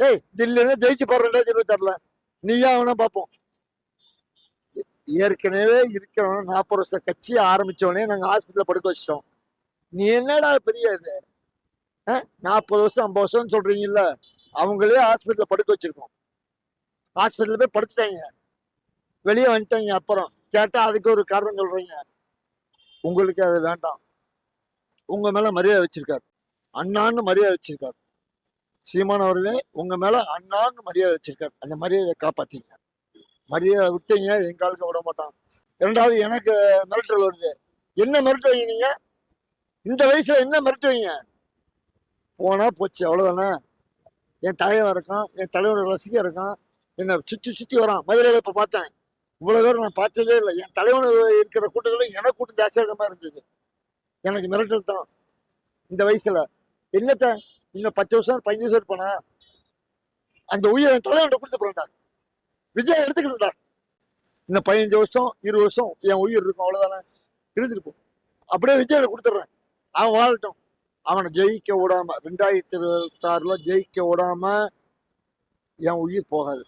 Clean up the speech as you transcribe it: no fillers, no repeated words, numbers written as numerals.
ஏய் தில்லின்னு ஜெயிச்சு போற 2026ல நீயா அவனா பார்ப்போம். ஏற்கனவே இருக்கிறவன 40 வருஷம் கட்சி ஆரம்பிச்சவனே நாங்க ஹாஸ்பிட்டல்ல படுக்க வச்சிட்டோம். நீ என்னடா பெரிய இது 40 வருஷம் 50 வருஷம் சொல்றீங்கல்ல, அவங்களே ஹாஸ்பிட்டல்ல படுக்க வச்சிருக்கோம். ஹாஸ்பிட்டல்ல போய் படுத்துட்டாங்க, வெளியே வந்துட்டாங்க. அப்புறம் கேட்டா அதுக்கு ஒரு காரணம் சொல்றீங்க. உங்களுக்கு அது வேண்டாம். உங்க மேல மரியாதை வச்சிருக்காரு, அண்ணான்னு மரியாதை வச்சிருக்காரு. சீமான் அவர்களே உங்க மேல அண்ணான்னு மரியாதை வச்சிருக்காரு. அந்த மரியாதையை காப்பாத்தீங்க. மரியாதை விட்டீங்க எங்க ஆளுக்கு விட மாட்டான். இரண்டாவது எனக்கு மிரட்டல் வருது. என்ன மிரட்டுவீங்க நீங்க? இந்த வயசுல என்ன மிரட்டுவீங்க? போனா போச்சு, அவ்வளவுதானே. என் தலைவன் இருக்கான், என் தலைவனோட ரசிகர் இருக்கான், என்னை சுத்தி சுத்தி வரான். மதுரையில இப்ப பார்த்தேன், இவ்வளவு பேர் நான் பார்த்ததே இல்லை. என் தலைவன் இருக்கிற கூட்டங்களும் எனக்கு கூட்டம் ஜாஸ்தியாக இருக்க மாதிரி இருந்தது. எனக்கு மிரட்டல் தான் இந்த வயசுல. என்னத்த இன்னும் 10 வருஷம் 15 வருஷம் இருப்பானா? அந்த உயிரை என் தலைவன் கொடுத்து போறார், விஜய் எடுத்துக்கிட்டார். இன்னும் 15 வருஷம் 20 வருஷம் என் உயிர் இருக்கும், அவ்வளவுதானே. இருந்துட்டு போ, அப்படியே விஜய் கொடுத்துட்றேன். அவன் வாழட்டும். அவனை ஜெயிக்க விடாம 2026ல ஜெயிக்க விடாம என் உயிர் போகாது.